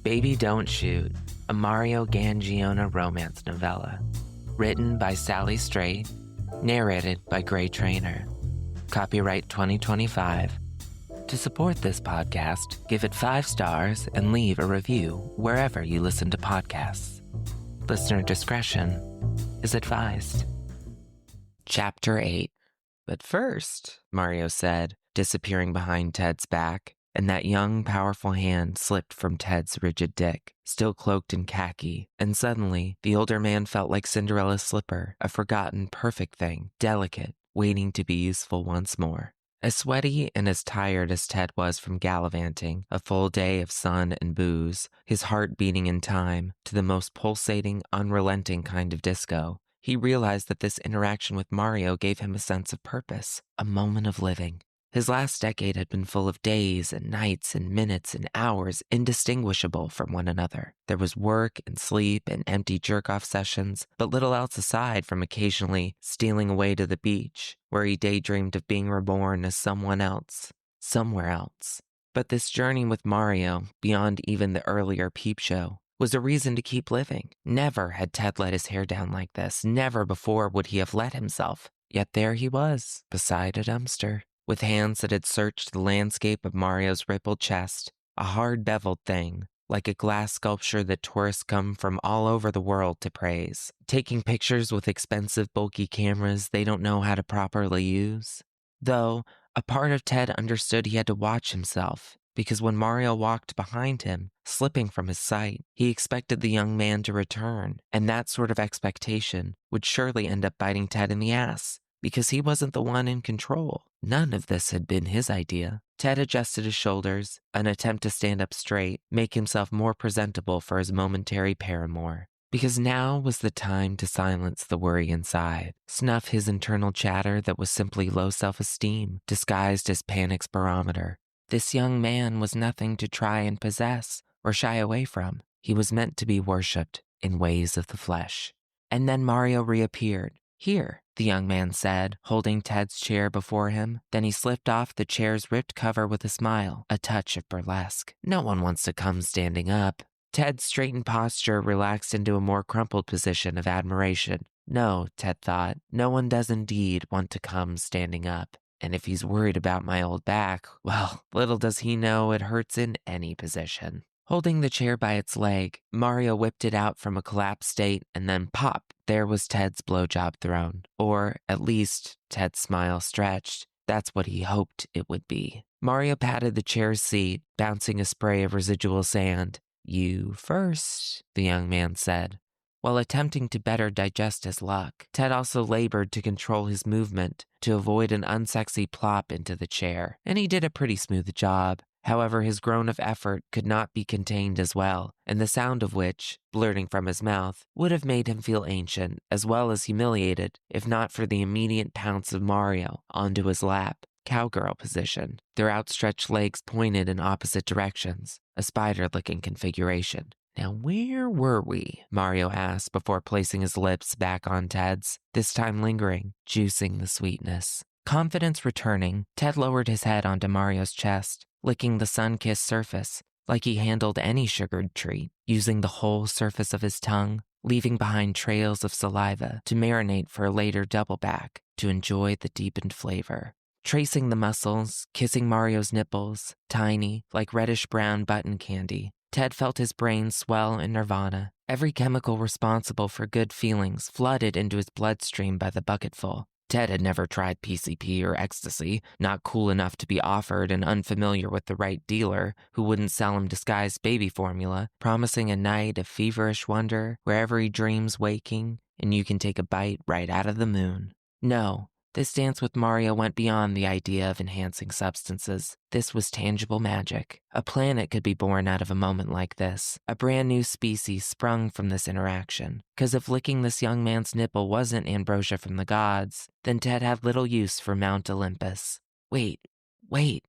Baby Don't Shoot, a Mario Gangiona romance novella. Written by Sally Strait, narrated by Gray Trainer. Copyright 2025. To support this podcast, give it 5 stars and leave a review wherever you listen to podcasts. Listener discretion is advised. Chapter 8. But first, Mario said, disappearing behind Ted's back, and that young, powerful hand slipped from Ted's rigid dick, still cloaked in khaki, and suddenly, the older man felt like Cinderella's slipper, a forgotten, perfect thing, delicate, waiting to be useful once more. As sweaty and as tired as Ted was from gallivanting, a full day of sun and booze, his heart beating in time, to the most pulsating, unrelenting kind of disco, he realized that this interaction with Mario gave him a sense of purpose, a moment of living. His last decade had been full of days and nights and minutes and hours indistinguishable from one another. There was work and sleep and empty jerk-off sessions, but little else aside from occasionally stealing away to the beach, where he daydreamed of being reborn as someone else, somewhere else. But this journey with Mario, beyond even the earlier peep show, was a reason to keep living. Never had Ted let his hair down like this. Never before would he have let himself. Yet there he was, beside a dumpster, with hands that had searched the landscape of Mario's rippled chest, a hard beveled thing, like a glass sculpture that tourists come from all over the world to praise, taking pictures with expensive bulky cameras they don't know how to properly use. Though, a part of Ted understood he had to watch himself, because when Mario walked behind him, slipping from his sight, he expected the young man to return, and that sort of expectation would surely end up biting Ted in the ass, because he wasn't the one in control. None of this had been his idea. Ted adjusted his shoulders, an attempt to stand up straight, make himself more presentable for his momentary paramour. Because now was the time to silence the worry inside, snuff his internal chatter that was simply low self-esteem, disguised as panic's barometer. This young man was nothing to try and possess or shy away from. He was meant to be worshipped in ways of the flesh. And then Mario reappeared. "Here," the young man said, holding Ted's chair before him. Then he slipped off the chair's ripped cover with a smile, a touch of burlesque. "No one wants to come standing up." Ted's straightened posture relaxed into a more crumpled position of admiration. No, Ted thought, no one does indeed want to come standing up. And if he's worried about my old back, well, little does he know it hurts in any position. Holding the chair by its leg, Mario whipped it out from a collapsed state, and then pop, there was Ted's blowjob throne. Or, at least, Ted's smile stretched. That's what he hoped it would be. Mario patted the chair's seat, bouncing a spray of residual sand. "You first," the young man said. While attempting to better digest his luck, Ted also labored to control his movement to avoid an unsexy plop into the chair, and he did a pretty smooth job. However, his groan of effort could not be contained as well, and the sound of which, blurting from his mouth, would have made him feel ancient as well as humiliated, if not for the immediate pounce of Mario onto his lap, cowgirl position, their outstretched legs pointed in opposite directions, a spider-licking configuration. "Now where were we?" Mario asked before placing his lips back on Ted's, this time lingering, juicing the sweetness. Confidence returning, Ted lowered his head onto Mario's chest, licking the sun-kissed surface like he handled any sugared treat, using the whole surface of his tongue, leaving behind trails of saliva to marinate for a later double back to enjoy the deepened flavor. Tracing the muscles, kissing Mario's nipples, tiny, like reddish-brown button candy, Ted felt his brain swell in nirvana. Every chemical responsible for good feelings flooded into his bloodstream by the bucketful. Ted had never tried PCP or ecstasy, not cool enough to be offered and unfamiliar with the right dealer who wouldn't sell him disguised baby formula, promising a night of feverish wonder where every dream's waking and you can take a bite right out of the moon. No, this dance with Mario went beyond the idea of enhancing substances. This was tangible magic. A planet could be born out of a moment like this. A brand new species sprung from this interaction. Because if licking this young man's nipple wasn't ambrosia from the gods, then Ted had little use for Mount Olympus. Wait,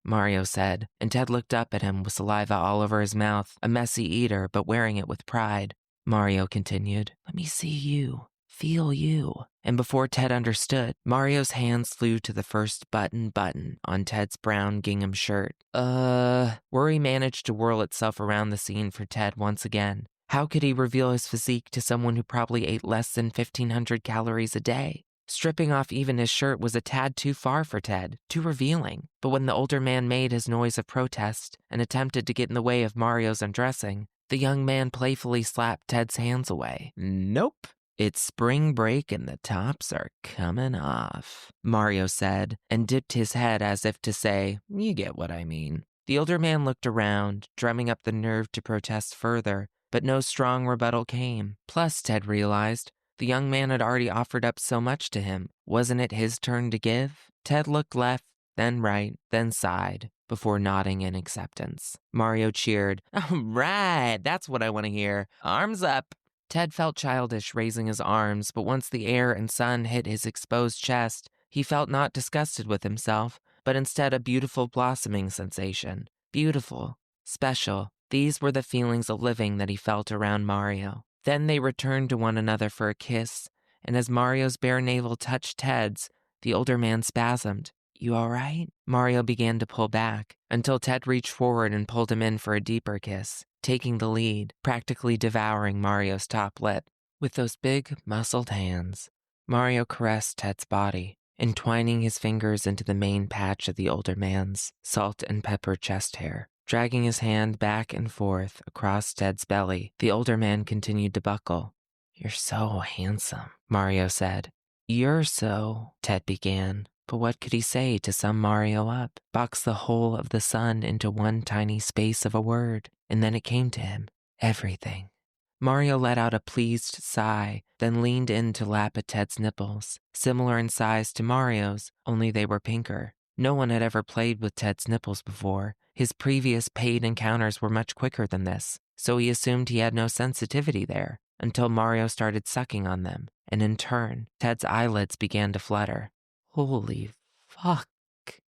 Mario said, and Ted looked up at him with saliva all over his mouth, a messy eater but wearing it with pride. Mario continued, "Let me see you. Feel you. And before Ted understood, Mario's hands flew to the first button on Ted's brown gingham shirt. Worry managed to whirl itself around the scene for Ted once again. How could he reveal his physique to someone who probably ate less than 1,500 calories a day? Stripping off even his shirt was a tad too far for Ted, too revealing. But when the older man made his noise of protest and attempted to get in the way of Mario's undressing, the young man playfully slapped Ted's hands away. Nope. It's spring break and the tops are coming off, Mario said, and dipped his head as if to say, you get what I mean. The older man looked around, drumming up the nerve to protest further, but no strong rebuttal came. Plus, Ted realized, the young man had already offered up so much to him. Wasn't it his turn to give? Ted looked left, then right, then sighed, before nodding in acceptance. Mario cheered. All right, that's what I want to hear. Arms up. Ted felt childish raising his arms, but once the air and sun hit his exposed chest, he felt not disgusted with himself, but instead a beautiful blossoming sensation. Beautiful, special. These were the feelings of living that he felt around Mario. Then they returned to one another for a kiss, and as Mario's bare navel touched Ted's, the older man spasmed. You all right? Mario began to pull back, until Ted reached forward and pulled him in for a deeper kiss, taking the lead, practically devouring Mario's top lip. With those big, muscled hands, Mario caressed Ted's body, entwining his fingers into the main patch of the older man's salt and pepper chest hair. Dragging his hand back and forth across Ted's belly, the older man continued to buckle. You're so handsome, Mario said. You're so, Ted began. But what could he say to sum Mario up? Box the whole of the sun into one tiny space of a word. And then it came to him. Everything. Mario let out a pleased sigh, then leaned in to lap at Ted's nipples, similar in size to Mario's, only they were pinker. No one had ever played with Ted's nipples before. His previous paid encounters were much quicker than this, so he assumed he had no sensitivity there, until Mario started sucking on them, and in turn, Ted's eyelids began to flutter. Holy fuck,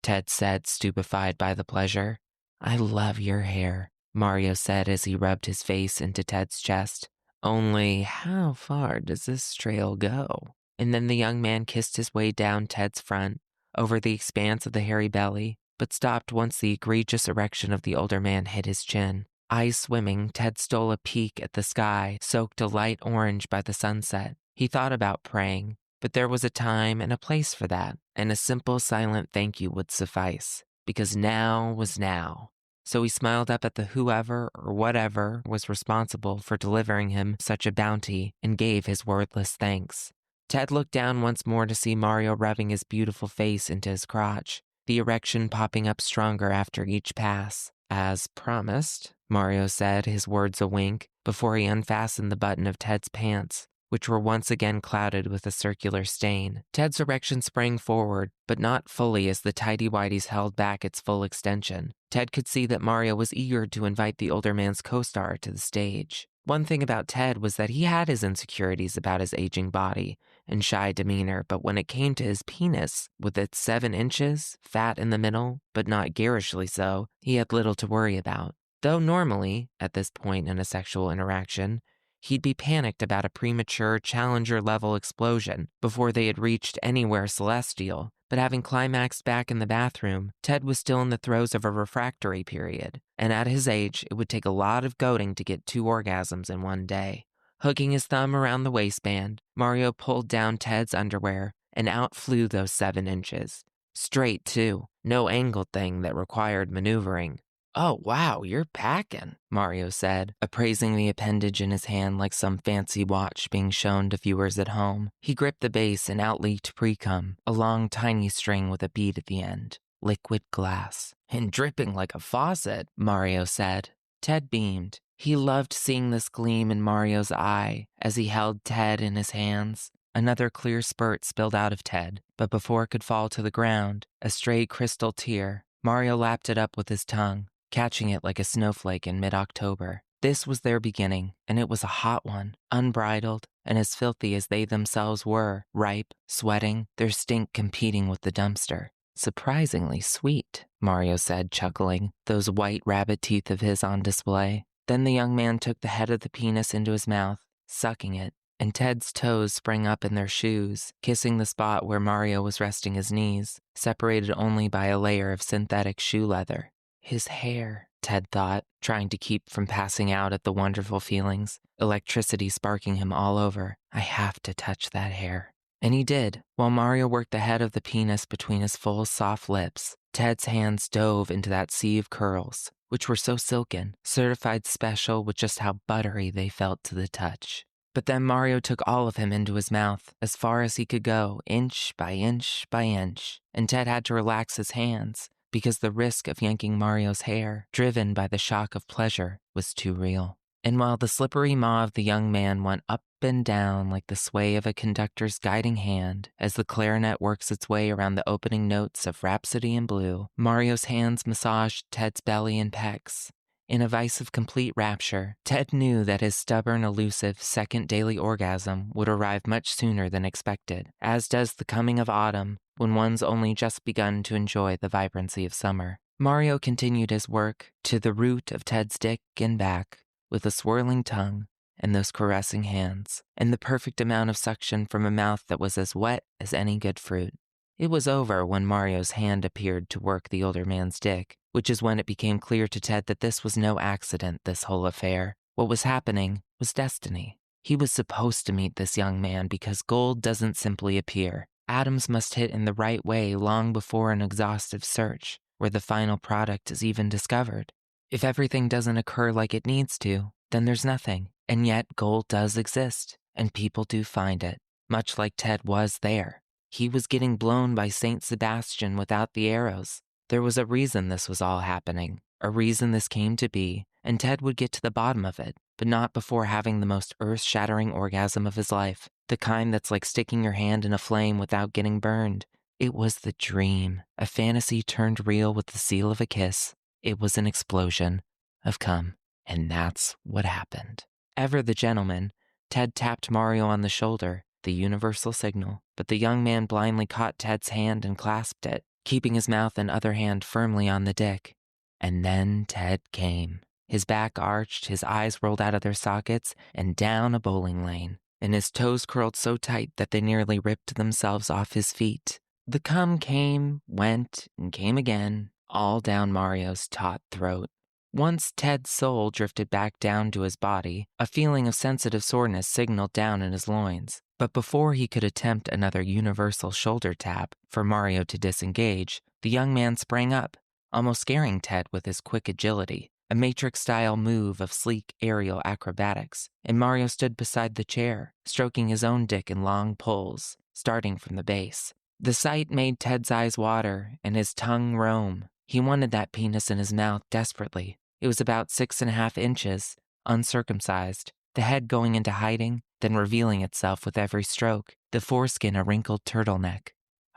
Ted said, stupefied by the pleasure. I love your hair, Mario said as he rubbed his face into Ted's chest. Only, how far does this trail go? And then the young man kissed his way down Ted's front, over the expanse of the hairy belly, but stopped once the egregious erection of the older man hit his chin. Eyes swimming, Ted stole a peek at the sky, soaked a light orange by the sunset. He thought about praying, but there was a time and a place for that, and a simple silent thank you would suffice, because now was now. So he smiled up at the whoever or whatever was responsible for delivering him such a bounty and gave his wordless thanks. Ted looked down once more to see Mario rubbing his beautiful face into his crotch, the erection popping up stronger after each pass. As promised, Mario said, his words a wink, before he unfastened the button of Ted's pants, which were once again clouded with a circular stain. Ted's erection sprang forward, but not fully as the tighty-whities held back its full extension. Ted could see that Mario was eager to invite the older man's co-star to the stage. One thing about Ted was that he had his insecurities about his aging body and shy demeanor, but when it came to his penis, with its 7 inches, fat in the middle, but not garishly so, he had little to worry about. Though normally, at this point in a sexual interaction, he'd be panicked about a premature Challenger-level explosion before they had reached anywhere celestial. But having climaxed back in the bathroom, Ted was still in the throes of a refractory period, and at his age, it would take a lot of goading to get 2 orgasms in one day. Hooking his thumb around the waistband, Mario pulled down Ted's underwear, and out flew those 7 inches. Straight, too. No angled thing that required maneuvering. Oh, wow, you're packing, Mario said, appraising the appendage in his hand like some fancy watch being shown to viewers at home. He gripped the base and out-leaked pre-cum, a long, tiny string with a bead at the end. Liquid glass. And dripping like a faucet, Mario said. Ted beamed. He loved seeing this gleam in Mario's eye as he held Ted in his hands. Another clear spurt spilled out of Ted, but before it could fall to the ground, a stray crystal tear, Mario lapped it up with his tongue, catching it like a snowflake in mid-October. This was their beginning, and it was a hot one, unbridled, and as filthy as they themselves were, ripe, sweating, their stink competing with the dumpster. Surprisingly sweet, Mario said, chuckling, those white rabbit teeth of his on display. Then the young man took the head of the penis into his mouth, sucking it, and Ted's toes sprang up in their shoes, kissing the spot where Mario was resting his knees, separated only by a layer of synthetic shoe leather. His hair, Ted thought, trying to keep from passing out at the wonderful feelings, electricity sparking him all over. I have to touch that hair. And he did. While Mario worked the head of the penis between his full, soft lips, Ted's hands dove into that sea of curls, which were so silken, certified special with just how buttery they felt to the touch. But then Mario took all of him into his mouth, as far as he could go, inch by inch by inch, and Ted had to relax his hands, because the risk of yanking Mario's hair, driven by the shock of pleasure, was too real. And while the slippery maw of the young man went up and down like the sway of a conductor's guiding hand as the clarinet works its way around the opening notes of Rhapsody in Blue, Mario's hands massaged Ted's belly and pecs. In a vice of complete rapture, Ted knew that his stubborn, elusive second daily orgasm would arrive much sooner than expected, as does the coming of autumn when one's only just begun to enjoy the vibrancy of summer. Mario continued his work to the root of Ted's dick and back, with a swirling tongue and those caressing hands, and the perfect amount of suction from a mouth that was as wet as any good fruit. It was over when Mario's hand appeared to work the older man's dick, which is when it became clear to Ted that this was no accident, this whole affair. What was happening was destiny. He was supposed to meet this young man because gold doesn't simply appear. Atoms must hit in the right way long before an exhaustive search, where the final product is even discovered. If everything doesn't occur like it needs to, then there's nothing. And yet gold does exist, and people do find it, much like Ted was there. He was getting blown by Saint Sebastian without the arrows. There was a reason this was all happening, a reason this came to be, and Ted would get to the bottom of it, but not before having the most earth-shattering orgasm of his life, the kind that's like sticking your hand in a flame without getting burned. It was the dream, a fantasy turned real with the seal of a kiss. It was an explosion of cum, and that's what happened. Ever the gentleman, Ted tapped Mario on the shoulder, the universal signal, but the young man blindly caught Ted's hand and clasped it, keeping his mouth and other hand firmly on the dick. And then Ted came. His back arched, his eyes rolled out of their sockets and down a bowling lane, and his toes curled so tight that they nearly ripped themselves off his feet. The cum came, went, and came again, all down Mario's taut throat. Once Ted's soul drifted back down to his body, a feeling of sensitive soreness signaled down in his loins. But before he could attempt another universal shoulder tap for Mario to disengage, the young man sprang up, almost scaring Ted with his quick agility, a Matrix-style move of sleek aerial acrobatics, and Mario stood beside the chair, stroking his own dick in long pulls, starting from the base. The sight made Ted's eyes water and his tongue roam. He wanted that penis in his mouth desperately. It was about 6.5 inches, uncircumcised, the head going into hiding, then revealing itself with every stroke, the foreskin a wrinkled turtleneck.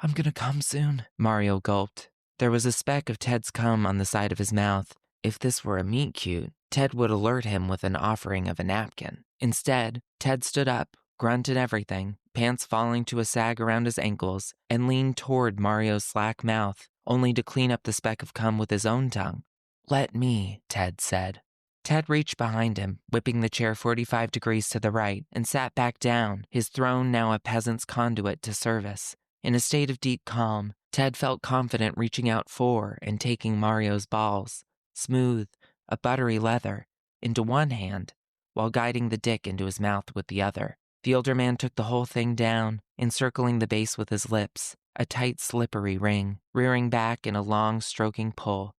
"I'm gonna come soon," Mario gulped. There was a speck of Ted's cum on the side of his mouth. If this were a meet-cute, Ted would alert him with an offering of a napkin. Instead, Ted stood up, grunt and everything, pants falling to a sag around his ankles, and leaned toward Mario's slack mouth, only to clean up the speck of cum with his own tongue. "Let me," Ted said. Ted reached behind him, whipping the chair 45 degrees to the right, and sat back down, his throne now a peasant's conduit to service. In a state of deep calm, Ted felt confident reaching out for and taking Mario's balls, smooth, a buttery leather, into one hand, while guiding the dick into his mouth with the other. The older man took the whole thing down, encircling the base with his lips, a tight, slippery ring, rearing back in a long, stroking pull.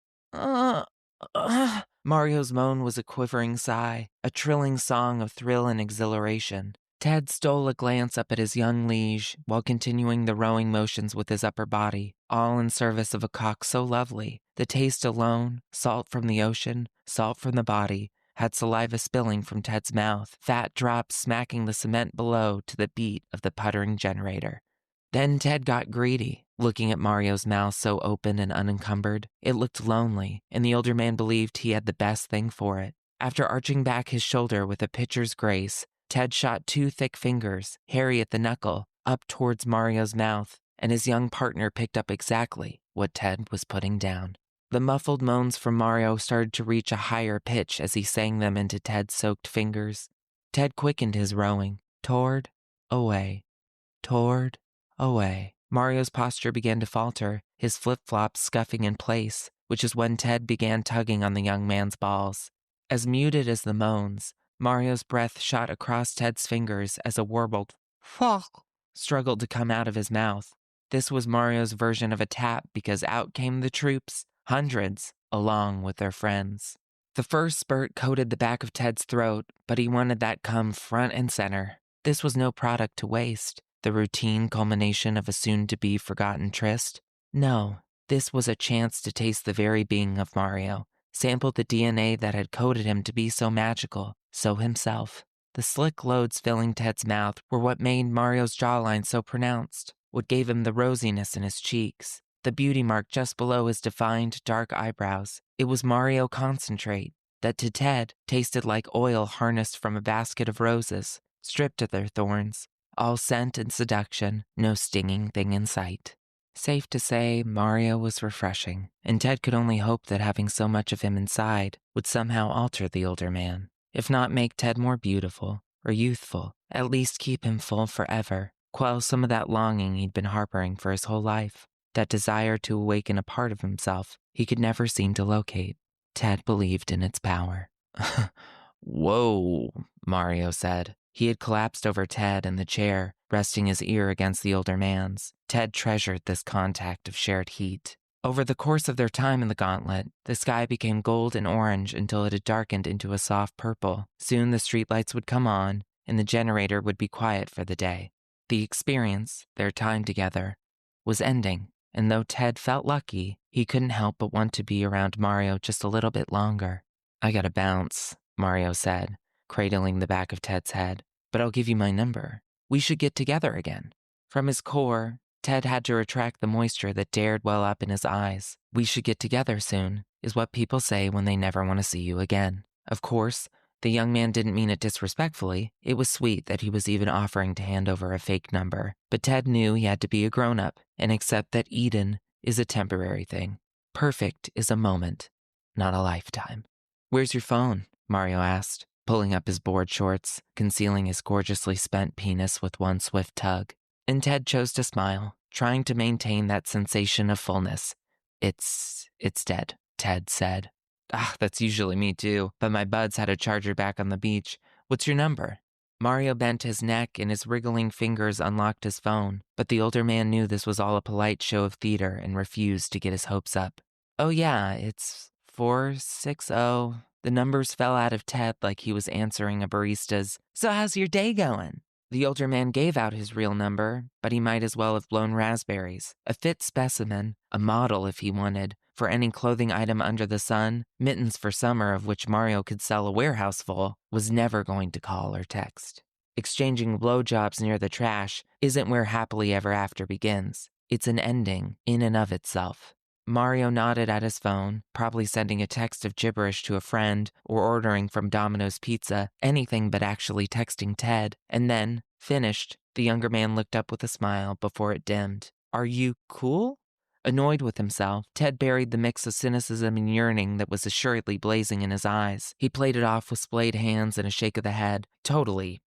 Mario's moan was a quivering sigh, a trilling song of thrill and exhilaration. Ted stole a glance up at his young liege while continuing the rowing motions with his upper body, all in service of a cock so lovely. The taste alone, salt from the ocean, salt from the body, had saliva spilling from Ted's mouth, fat drops smacking the cement below to the beat of the puttering generator. Then Ted got greedy, looking at Mario's mouth so open and unencumbered. It looked lonely, and the older man believed he had the best thing for it. After arching back his shoulder with a pitcher's grace, Ted shot 2 thick fingers, hairy at the knuckle, up towards Mario's mouth, and his young partner picked up exactly what Ted was putting down. The muffled moans from Mario started to reach a higher pitch as he sang them into Ted's soaked fingers. Ted quickened his rowing, Toward, away, toward, away. Mario's posture began to falter, his flip-flops scuffing in place, which is when Ted began tugging on the young man's balls. As muted as the moans, Mario's breath shot across Ted's fingers as a warbled "fuck" struggled to come out of his mouth. This was Mario's version of a tap because out came the troops, hundreds, along with their friends. The first spurt coated the back of Ted's throat, but he wanted that cum front and center. This was no product to waste, the routine culmination of a soon-to-be forgotten tryst. No, this was a chance to taste the very being of Mario, sample the DNA that had coded him to be so magical, so himself. The slick loads filling Ted's mouth were what made Mario's jawline so pronounced, what gave him the rosiness in his cheeks, the beauty mark just below his defined dark eyebrows. It was Mario concentrate that to Ted tasted like oil harnessed from a basket of roses, stripped of their thorns, all scent and seduction, no stinging thing in sight. Safe to say, Mario was refreshing, and Ted could only hope that having so much of him inside would somehow alter the older man. If not make Ted more beautiful or youthful, at least keep him full forever, quell some of that longing he'd been harboring for his whole life, that desire to awaken a part of himself he could never seem to locate. Ted believed in its power. Whoa, Mario said. He had collapsed over Ted in the chair, resting his ear against the older man's. Ted treasured this contact of shared heat. Over the course of their time in the gauntlet, the sky became gold and orange until it had darkened into a soft purple. Soon the streetlights would come on, and the generator would be quiet for the day. The experience, their time together, was ending, and though Ted felt lucky, he couldn't help but want to be around Mario just a little bit longer. I gotta bounce, Mario said, cradling the back of Ted's head. But I'll give you my number. We should get together again. From his core, Ted had to retract the moisture that dared well up in his eyes. We should get together soon, is what people say when they never want to see you again. Of course, the young man didn't mean it disrespectfully. It was sweet that he was even offering to hand over a fake number. But Ted knew he had to be a grown-up and accept that Eden is a temporary thing. Perfect is a moment, not a lifetime. Where's your phone? Mario asked, pulling up his board shorts, concealing his gorgeously spent penis with one swift tug. And Ted chose to smile, trying to maintain that sensation of fullness. It's dead, Ted said. That's usually me too, but my buds had a charger back on the beach. What's your number? Mario bent his neck and his wriggling fingers unlocked his phone, but the older man knew this was all a polite show of theater and refused to get his hopes up. Oh yeah, it's 460. The numbers fell out of Ted like he was answering a barista's, "So how's your day going?" The older man gave out his real number, but he might as well have blown raspberries. A fit specimen, a model if he wanted, for any clothing item under the sun, mittens for summer of which Mario could sell a warehouse full, was never going to call or text. Exchanging blowjobs near the trash isn't where happily ever after begins. It's an ending in and of itself. Mario nodded at his phone, probably sending a text of gibberish to a friend or ordering from Domino's Pizza, anything but actually texting Ted. And then, finished, the younger man looked up with a smile before it dimmed. Are you cool? Annoyed with himself, Ted buried the mix of cynicism and yearning that was assuredly blazing in his eyes. He played it off with splayed hands and a shake of the head. Totally.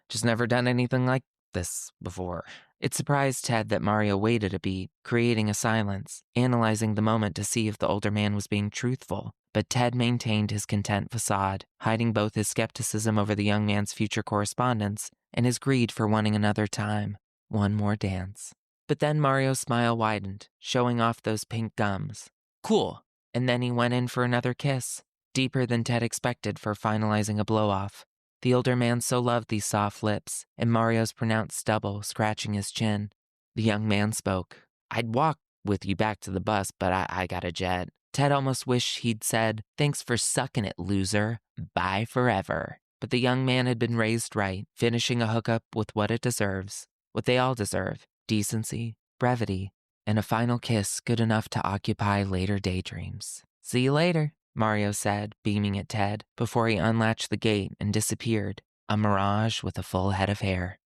Just never done anything like this before. It surprised Ted that Mario waited a beat, creating a silence, analyzing the moment to see if the older man was being truthful. But Ted maintained his content facade, hiding both his skepticism over the young man's future correspondence and his greed for wanting another time, one more dance. But then Mario's smile widened, showing off those pink gums. Cool. And then he went in for another kiss, deeper than Ted expected for finalizing a blow-off. The older man so loved these soft lips, and Mario's pronounced stubble scratching his chin. The young man spoke. I'd walk with you back to the bus, but I got a jet. Ted almost wished he'd said, thanks for sucking it, loser. Bye forever. But the young man had been raised right, finishing a hookup with what it deserves, what they all deserve, decency, brevity, and a final kiss good enough to occupy later daydreams. See you later, Mario said, beaming at Ted, before he unlatched the gate and disappeared, a mirage with a full head of hair.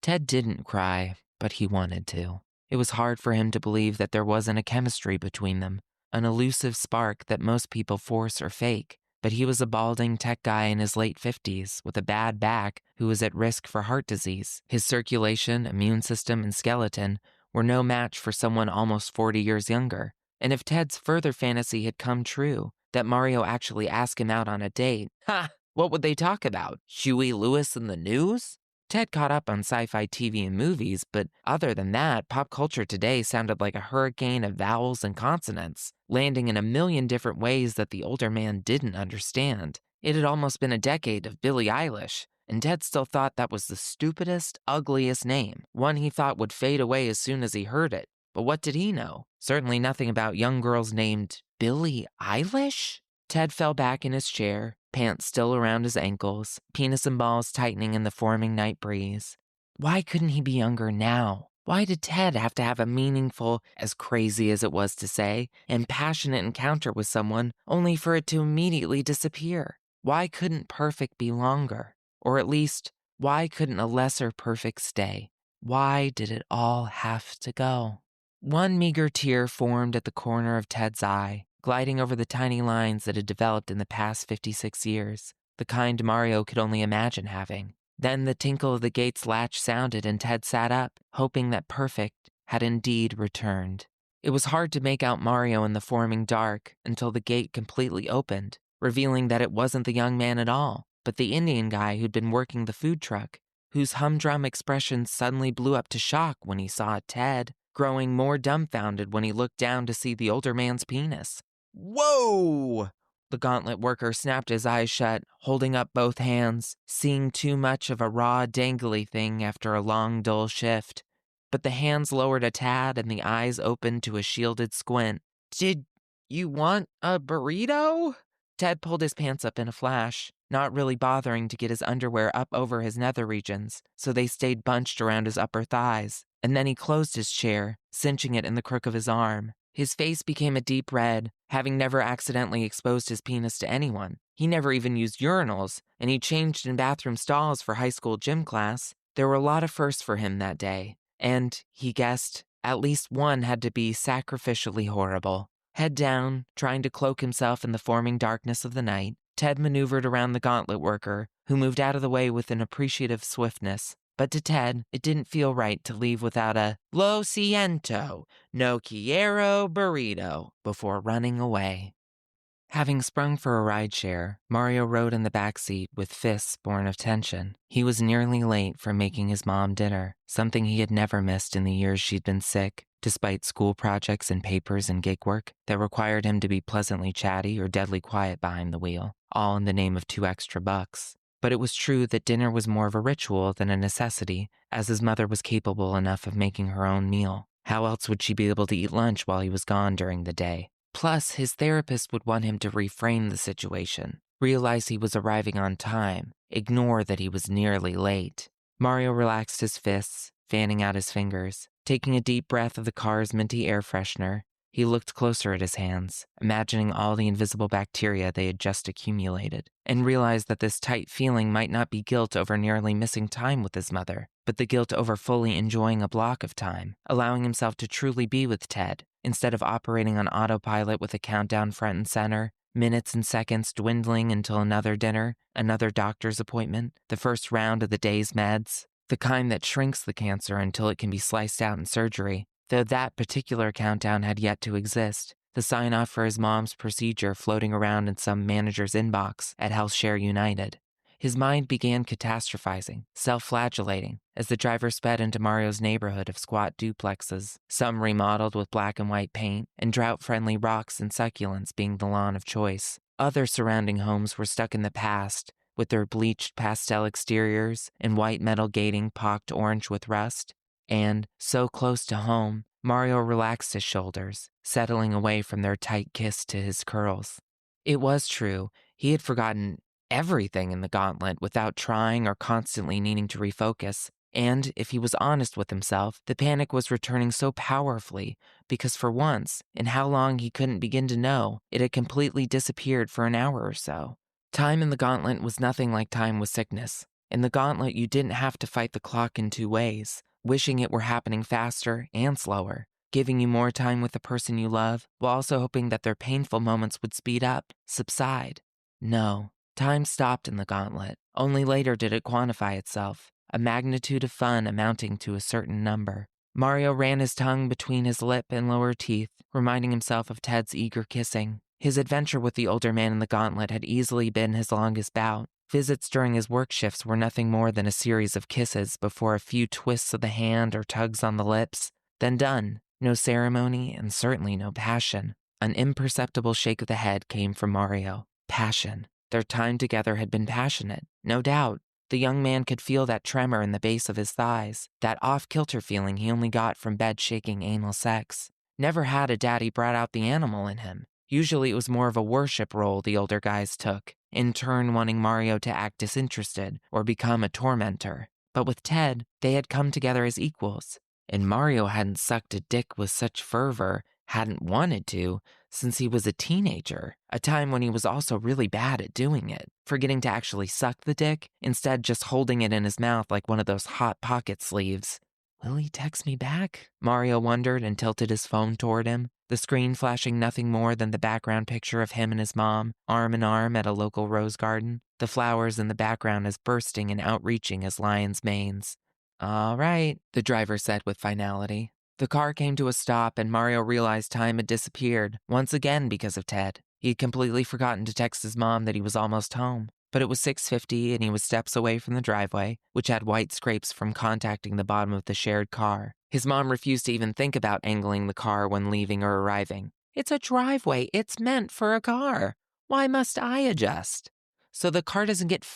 Ted didn't cry, but he wanted to. It was hard for him to believe that there wasn't a chemistry between them, an elusive spark that most people force or fake, but he was a balding tech guy in his late 50s with a bad back who was at risk for heart disease. His circulation, immune system, and skeleton were no match for someone almost 40 years younger. And if Ted's further fantasy had come true, that Mario actually asked him out on a date, what would they talk about? Huey Lewis and the news? Ted caught up on sci-fi TV and movies, but other than that, pop culture today sounded like a hurricane of vowels and consonants, landing in a million different ways that the older man didn't understand. It had almost been a decade of Billie Eilish, and Ted still thought that was the stupidest, ugliest name, one he thought would fade away as soon as he heard it. But what did he know? Certainly nothing about young girls named Billie Eilish? Ted fell back in his chair, pants still around his ankles, penis and balls tightening in the forming night breeze. Why couldn't he be younger now? Why did Ted have to have a meaningful, as crazy as it was to say, and passionate encounter with someone only for it to immediately disappear? Why couldn't perfect be longer? Or at least, why couldn't a lesser perfect stay? Why did it all have to go? One meager tear formed at the corner of Ted's eye, gliding over the tiny lines that had developed in the past 56 years, the kind Mario could only imagine having. Then the tinkle of the gate's latch sounded and Ted sat up, hoping that perfect had indeed returned. It was hard to make out Mario in the forming dark until the gate completely opened, revealing that it wasn't the young man at all, but the Indian guy who'd been working the food truck, whose humdrum expression suddenly blew up to shock when he saw Ted, growing more dumbfounded when he looked down to see the older man's penis. Whoa! The gauntlet worker snapped his eyes shut, holding up both hands, seeing too much of a raw, dangly thing after a long, dull shift. But the hands lowered a tad and the eyes opened to a shielded squint. Did you want a burrito? Ted pulled his pants up in a flash, not really bothering to get his underwear up over his nether regions, so they stayed bunched around his upper thighs. And then he closed his chair, cinching it in the crook of his arm. His face became a deep red, having never accidentally exposed his penis to anyone. He never even used urinals, and he changed in bathroom stalls for high school gym class. There were a lot of firsts for him that day, and, he guessed, at least one had to be sacrificially horrible. Head down, trying to cloak himself in the forming darkness of the night, Ted maneuvered around the gauntlet worker, who moved out of the way with an appreciative swiftness. But to Ted, it didn't feel right to leave without a "Lo siento, no quiero burrito" before running away. Having sprung for a rideshare, Mario rode in the back seat with fists born of tension. He was nearly late for making his mom dinner, something he had never missed in the years she'd been sick, despite school projects and papers and gig work that required him to be pleasantly chatty or deadly quiet behind the wheel, all in the name of $2 extra. But it was true that dinner was more of a ritual than a necessity, as his mother was capable enough of making her own meal. How else would she be able to eat lunch while he was gone during the day? Plus, his therapist would want him to reframe the situation, realize he was arriving on time, ignore that he was nearly late. Mario relaxed his fists, fanning out his fingers. Taking a deep breath of the car's minty air freshener, he looked closer at his hands, imagining all the invisible bacteria they had just accumulated, and realized that this tight feeling might not be guilt over nearly missing time with his mother, but the guilt over fully enjoying a block of time, allowing himself to truly be with Ted, instead of operating on autopilot with a countdown front and center, minutes and seconds dwindling until another dinner, another doctor's appointment, the first round of the day's meds, the kind that shrinks the cancer until it can be sliced out in surgery. Though that particular countdown had yet to exist, the sign-off for his mom's procedure floating around in some manager's inbox at HealthShare United. His mind began catastrophizing, self-flagellating, as the driver sped into Mario's neighborhood of squat duplexes, some remodeled with black and white paint, and drought-friendly rocks and succulents being the lawn of choice. Other surrounding homes were stuck in the past, with their bleached pastel exteriors and white metal gating pocked orange with rust. And, so close to home, Mario relaxed his shoulders, settling away from their tight kiss to his curls. It was true, he had forgotten everything in the gauntlet without trying or constantly needing to refocus. And, if he was honest with himself, the panic was returning so powerfully because for once, in how long he couldn't begin to know, it had completely disappeared for an hour or so. Time in the gauntlet was nothing like time with sickness. In the gauntlet, you didn't have to fight the clock in two ways, wishing it were happening faster and slower, giving you more time with the person you love, while also hoping that their painful moments would speed up, subside. No. Time stopped in the gauntlet. Only later did it quantify itself, a magnitude of fun amounting to a certain number. Mario ran his tongue between his lip and lower teeth, reminding himself of Ted's eager kissing. His adventure with the older man in the gauntlet had easily been his longest bout. Visits during his work shifts were nothing more than a series of kisses before a few twists of the hand or tugs on the lips. Then done. No ceremony and certainly no passion. An imperceptible shake of the head came from Mario. Passion. Their time together had been passionate, no doubt. The young man could feel that tremor in the base of his thighs, that off-kilter feeling he only got from bed-shaking anal sex. Never had a daddy brought out the animal in him. Usually it was more of a worship role the older guys took, in turn wanting Mario to act disinterested or become a tormentor. But with Ted, they had come together as equals. And Mario hadn't sucked a dick with such fervor, hadn't wanted to, since he was a teenager, a time when he was also really bad at doing it, forgetting to actually suck the dick, instead just holding it in his mouth like one of those hot pocket sleeves. Will he text me back? Mario wondered and tilted his phone toward him, the screen flashing nothing more than the background picture of him and his mom, arm in arm at a local rose garden, the flowers in the background as bursting and outreaching as lions' manes. All right, the driver said with finality. The car came to a stop and Mario realized time had disappeared, once again because of Ted. He had completely forgotten to text his mom that he was almost home. But it was 6:50 and he was steps away from the driveway, which had white scrapes from contacting the bottom of the shared car. His mom refused to even think about angling the car when leaving or arriving. It's a driveway. It's meant for a car. Why must I adjust? So the car doesn't get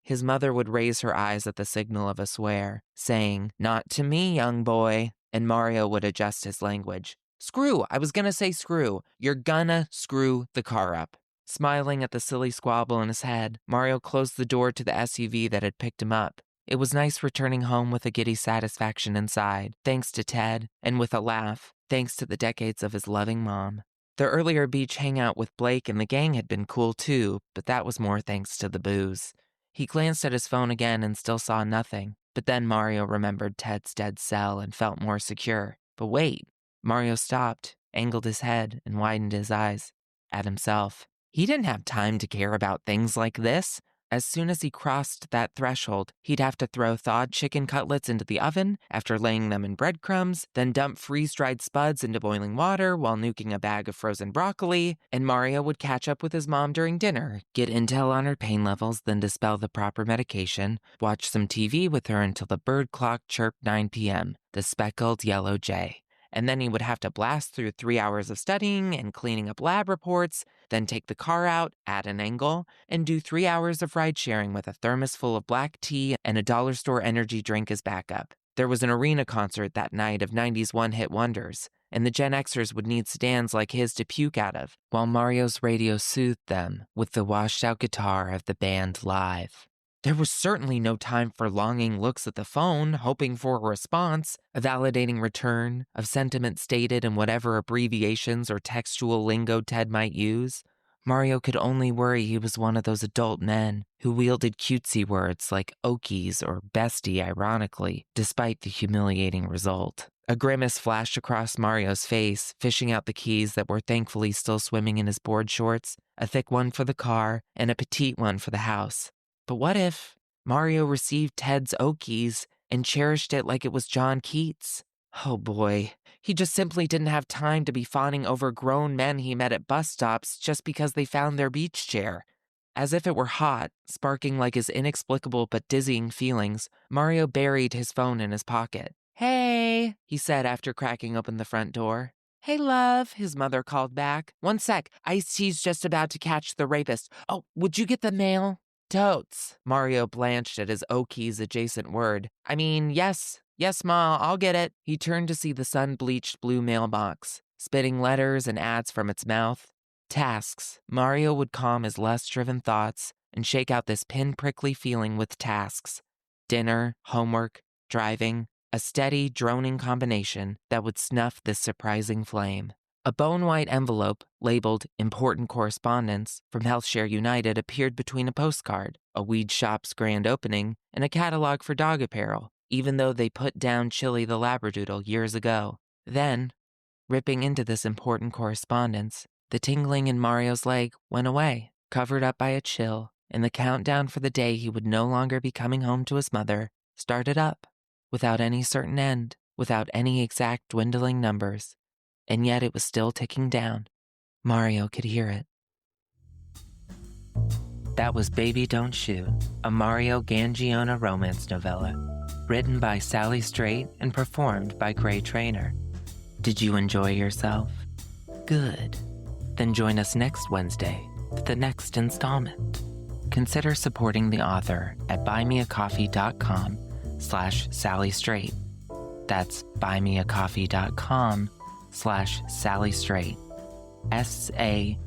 His mother would raise her eyes at the signal of a swear, saying, "Not to me, young boy." And Mario would adjust his language. Screw, I was gonna say screw. You're gonna screw the car up. Smiling at the silly squabble in his head, Mario closed the door to the SUV that had picked him up. It was nice returning home with a giddy satisfaction inside, thanks to Ted, and with a laugh, thanks to the decades of his loving mom. The earlier beach hangout with Blake and the gang had been cool too, but that was more thanks to the booze. He glanced at his phone again and still saw nothing. But then Mario remembered Ted's dead cell and felt more secure. But wait, Mario stopped, angled his head, and widened his eyes at himself. He didn't have time to care about things like this. As soon as he crossed that threshold, he'd have to throw thawed chicken cutlets into the oven after laying them in breadcrumbs, then dump freeze-dried spuds into boiling water while nuking a bag of frozen broccoli, and Mario would catch up with his mom during dinner, get intel on her pain levels, then dispel the proper medication, watch some TV with her until the bird clock chirped 9 p.m., the speckled yellow jay. And then he would have to blast through 3 hours of studying and cleaning up lab reports, then take the car out at an angle, and do 3 hours of ride sharing with a thermos full of black tea and a dollar store energy drink as backup. There was an arena concert that night of 90s one-hit wonders, and the Gen Xers would need sedans like his to puke out of, while Mario's radio soothed them with the washed-out guitar of the band live. There was certainly no time for longing looks at the phone, hoping for a response, a validating return of sentiment stated in whatever abbreviations or textual lingo Ted might use. Mario could only worry he was one of those adult men who wielded cutesy words like okies or bestie ironically, despite the humiliating result. A grimace flashed across Mario's face, fishing out the keys that were thankfully still swimming in his board shorts, a thick one for the car and a petite one for the house. But what if Mario received Ted's okies and cherished it like it was John Keats? Oh boy, he just simply didn't have time to be fawning over grown men he met at bus stops just because they found their beach chair. As if it were hot, sparking like his inexplicable but dizzying feelings, Mario buried his phone in his pocket. "Hey," he said after cracking open the front door. "Hey, love," his mother called back. "One sec, Ice-T's just about to catch the rapist. Oh, would you get the mail?" "Totes." Mario blanched at his Oki's adjacent word. "I mean, yes, Ma, I'll get it." He turned to see the sun-bleached blue mailbox, spitting letters and ads from its mouth. Tasks. Mario would calm his lust-driven thoughts and shake out this pin-prickly feeling with tasks. Dinner, homework, driving, a steady, droning combination that would snuff this surprising flame. A bone-white envelope, labeled Important Correspondence, from HealthShare United appeared between a postcard, a weed shop's grand opening, and a catalog for dog apparel, even though they put down Chili the Labradoodle years ago. Then, ripping into this important correspondence, the tingling in Mario's leg went away. covered up by a chill, and the countdown for the day he would no longer be coming home to his mother started up, without any certain end, without any exact dwindling numbers, and yet it was still ticking down. Mario could hear it. That was Baby Don't Shoot, a Mario Gangiona romance novella, written by Sally Strait and performed by Gray Trainer. Did you enjoy yourself? Good. Then join us next Wednesday for the next installment. Consider supporting the author at buymeacoffee.com/Sally Strait. That's buymeacoffee.com/Sally Strait. SALLYSTRAIT.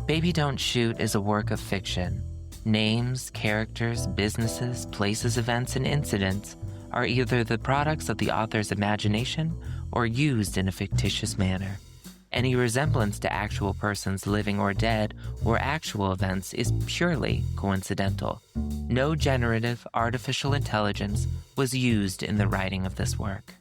Baby Don't Shoot is a work of fiction. Names, characters, businesses, places, events, and incidents are either the products of the author's imagination or used in a fictitious manner. Any resemblance to actual persons living or dead or actual events is purely coincidental. No generative artificial intelligence was used in the writing of this work.